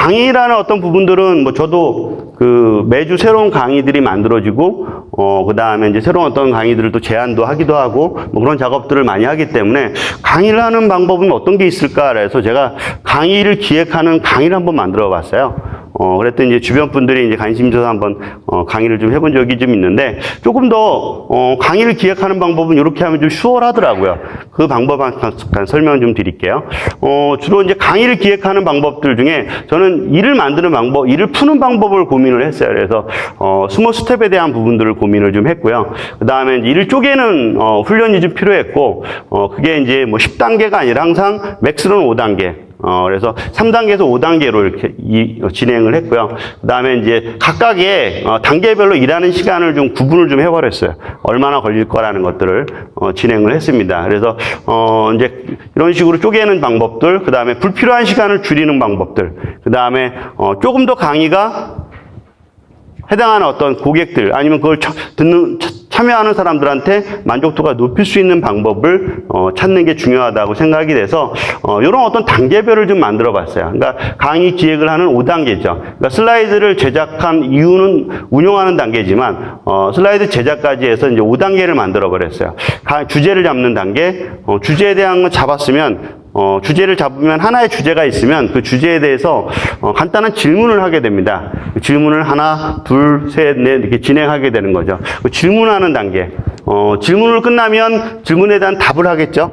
강의라는 어떤 부분들은 뭐 저도 그 매주 새로운 강의들이 만들어지고, 그 다음에 이제 새로운 어떤 강의들을 또 제안도 하기도 하고, 뭐 그런 작업들을 많이 하기 때문에 강의를 하는 방법은 어떤 게 있을까? 그래서 제가 강의를 기획하는 강의를 한번 만들어 봤어요. 그랬더니 이제 주변 분들이 이제 관심 있어서 한번 강의를 좀 해본 적이 좀 있는데, 조금 더 강의를 기획하는 방법은 이렇게 하면 좀 수월하더라고요. 그 방법 잠깐 설명을 좀 드릴게요. 주로 이제 강의를 기획하는 방법들 중에 저는 일을 만드는 방법, 일을 푸는 방법을 고민을 했어요. 그래서 스몰 스텝에 대한 부분들을 고민을 좀 했고요. 그 다음에 일을 쪼개는 훈련이 좀 필요했고, 그게 이제 뭐 10단계가 아니라 항상 맥스로는 5단계. 그래서 3단계에서 5단계로 이렇게 진행을 했고요. 그 다음에 이제 각각의 단계별로 일하는 시간을 좀 구분을 좀 해버렸어요. 얼마나 걸릴 거라는 것들을 진행을 했습니다. 그래서 이제 이런 식으로 쪼개는 방법들, 그 다음에 불필요한 시간을 줄이는 방법들, 그 다음에 조금 더 강의가 해당하는 어떤 고객들 아니면 그걸 참여하는 사람들한테 만족도가 높일 수 있는 방법을 찾는 게 중요하다고 생각이 돼서 이런 어떤 단계별을 좀 만들어 봤어요. 그러니까 강의 기획을 하는 5단계죠. 그러니까 슬라이드를 제작한 이유는 운용하는 단계지만 슬라이드 제작까지 해서 이제 5단계를 만들어 버렸어요. 주제를 잡는 단계, 주제에 대한 걸 잡았으면 주제를 잡으면 하나의 주제가 있으면 그 주제에 대해서 간단한 질문을 하게 됩니다. 그 질문을 하나, 둘, 셋, 넷 이렇게 진행하게 되는 거죠. 그 질문하는 단계. 질문을 끝나면 질문에 대한 답을 하겠죠.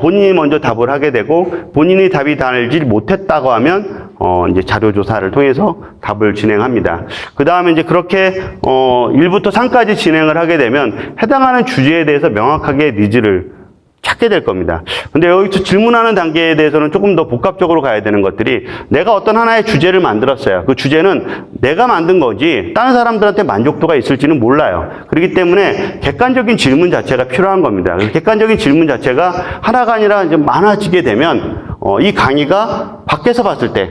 본인이 먼저 답을 하게 되고 본인이 답이 달지 못했다고 하면 이제 자료 조사를 통해서 답을 진행합니다. 그 다음에 이제 그렇게 1부터 3까지 진행을 하게 되면 해당하는 주제에 대해서 명확하게 니즈를 찾게 될 겁니다. 근데 여기서 질문하는 단계에 대해서는 조금 더 복합적으로 가야 되는 것들이, 내가 어떤 하나의 주제를 만들었어요. 그 주제는 내가 만든 거지 다른 사람들한테 만족도가 있을지는 몰라요. 그렇기 때문에 객관적인 질문 자체가 필요한 겁니다. 객관적인 질문 자체가 하나가 아니라 이제 많아지게 되면 이 강의가 밖에서 봤을 때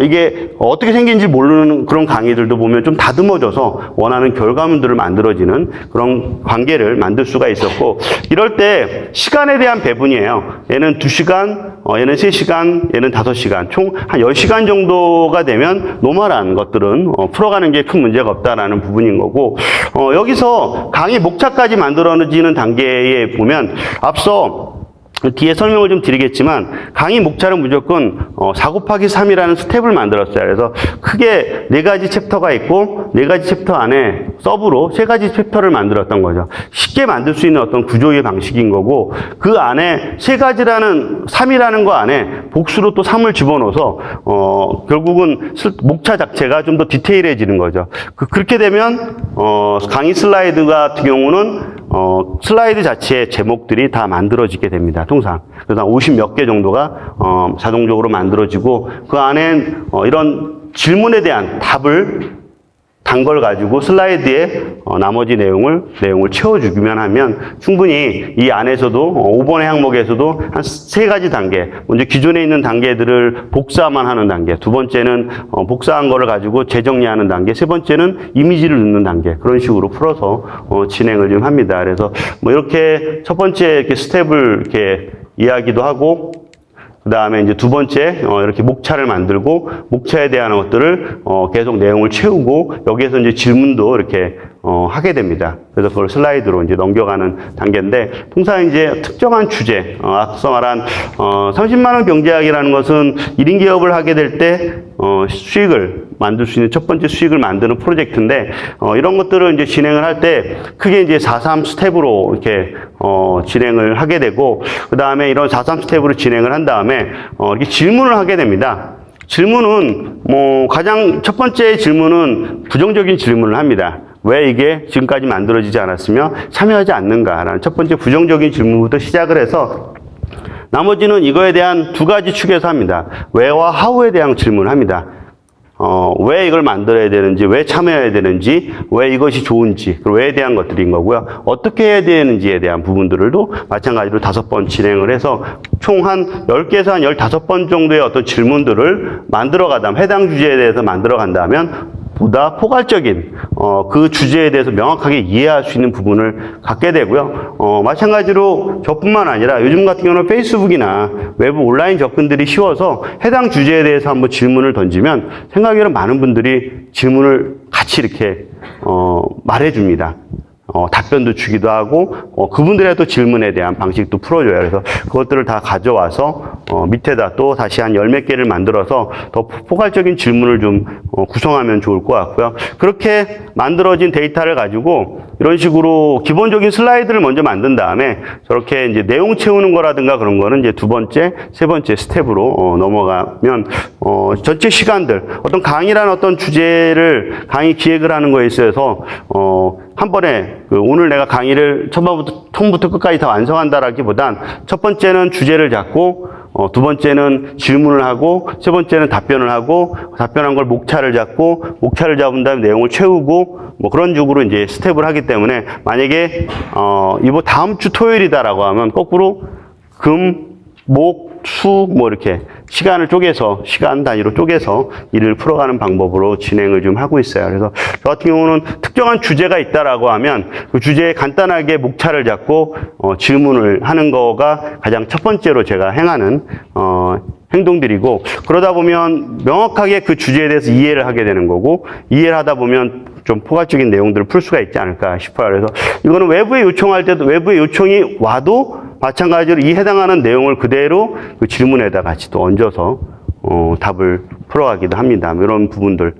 이게 어떻게 생긴지 모르는 그런 강의들도 보면 좀 다듬어져서 원하는 결과물들을 만들어지는 그런 관계를 만들 수가 있었고, 이럴 때 시간에 대한 배분이에요. 얘는 2시간, 얘는 3시간, 얘는 5시간, 총 한 10시간 정도가 되면 노멀한 것들은 풀어가는 게 큰 문제가 없다라는 부분인 거고, 여기서 강의 목차까지 만들어지는 단계에 보면 앞서 뒤에 설명을 좀 드리겠지만 강의 목차는 무조건 4 곱하기 3이라는 스텝을 만들었어요. 그래서 크게 4가지 챕터가 있고 4가지 챕터 안에 서브로 3가지 챕터를 만들었던 거죠. 쉽게 만들 수 있는 어떤 구조의 방식인 거고, 그 안에 3가지라는 3이라는 거 안에 복수로 또 3을 집어넣어서 결국은 목차 자체가 좀 더 디테일해지는 거죠. 그렇게 되면 강의 슬라이드 같은 경우는 슬라이드 자체의 제목들이 다 만들어지게 됩니다. 통상. 그래서 한 50 몇 개 정도가 자동적으로 만들어지고, 그 안엔 이런 질문에 대한 답을 단 걸 가지고 슬라이드에 나머지 내용을 채워주기만 하면 충분히 이 안에서도 5번의 항목에서도 한 3가지 단계, 먼저 기존에 있는 단계들을 복사만 하는 단계, 2번째는 복사한 거를 가지고 재정리하는 단계, 3번째는 이미지를 넣는 단계, 그런 식으로 풀어서 진행을 좀 합니다. 그래서 뭐 이렇게 첫 번째 이렇게 스텝을 이렇게 이야기도 하고, 그 다음에 이제 2번째, 이렇게 목차를 만들고, 목차에 대한 것들을, 계속 내용을 채우고, 여기에서 이제 질문도 이렇게, 하게 됩니다. 그래서 그걸 슬라이드로 이제 넘겨가는 단계인데, 통상 이제 특정한 주제, 앞서 말한, 30만원 경제학이라는 것은 1인 기업을 하게 될 때, 수익을 만들 수 있는 첫 번째 수익을 만드는 프로젝트인데, 이런 것들을 이제 진행을 할 때 크게 이제 4.3 스텝으로 이렇게, 진행을 하게 되고, 그 다음에 이런 4.3 스텝으로 진행을 한 다음에, 이렇게 질문을 하게 됩니다. 질문은, 가장 첫 번째 질문은 부정적인 질문을 합니다. 왜 이게 지금까지 만들어지지 않았으며 참여하지 않는가라는 첫 번째 부정적인 질문부터 시작을 해서, 나머지는 이거에 대한 2가지 축에서 합니다. 왜와 how에 대한 질문을 합니다. 왜 이걸 만들어야 되는지, 왜 참여해야 되는지, 왜 이것이 좋은지, 그리고 왜에 대한 것들인 거고요. 어떻게 해야 되는지에 대한 부분들도 마찬가지로 5번 진행을 해서 총 한 10개에서 한 15번 정도의 어떤 질문들을 만들어 가다면, 해당 주제에 대해서 만들어 간다면 보다 포괄적인 그 주제에 대해서 명확하게 이해할 수 있는 부분을 갖게 되고요. 마찬가지로 저뿐만 아니라 요즘 같은 경우는 페이스북이나 외부 온라인 접근들이 쉬워서 해당 주제에 대해서 한번 질문을 던지면 생각에는 많은 분들이 질문을 같이 이렇게 말해줍니다. 답변도 주기도 하고 그분들의 또 질문에 대한 방식도 풀어줘요. 그래서 그것들을 다 가져와서 밑에다 또 다시 한 열 몇 개를 만들어서 더 포괄적인 질문을 좀 구성하면 좋을 것 같고요. 그렇게 만들어진 데이터를 가지고 이런 식으로 기본적인 슬라이드를 먼저 만든 다음에 저렇게 이제 내용 채우는 거라든가 그런 거는 이제 두 번째, 세 번째 스텝으로 넘어가면 전체 시간들 어떤 강의라는 어떤 주제를 강의 기획을 하는 거에 있어서 한 번에 오늘 내가 강의를 처음부터 끝까지 다 완성한다라기보단 첫 번째는 주제를 잡고 두 번째는 질문을 하고 세 번째는 답변을 하고 답변한 걸 목차를 잡고 목차를 잡은 다음에 내용을 채우고 뭐 그런 식으로 이제 스텝을 하기 때문에 만약에 이번 다음 주 토요일이다라고 하면 거꾸로 금, 목, 수 뭐 이렇게 시간을 쪼개서 시간 단위로 쪼개서 일을 풀어가는 방법으로 진행을 좀 하고 있어요. 그래서 저 같은 경우는 특정한 주제가 있다라고 하면 그 주제에 간단하게 목차를 잡고 질문을 하는 거가 가장 첫 번째로 제가 행하는 행동들이고 그러다 보면 명확하게 그 주제에 대해서 이해를 하게 되는 거고 이해를 하다 보면 좀 포괄적인 내용들을 풀 수가 있지 않을까 싶어요. 그래서 이거는 외부에 요청할 때도 외부에 요청이 와도 마찬가지로 이 해당하는 내용을 그대로 그 질문에다 같이 또 얹어서 답을 풀어가기도 합니다. 이런 부분들.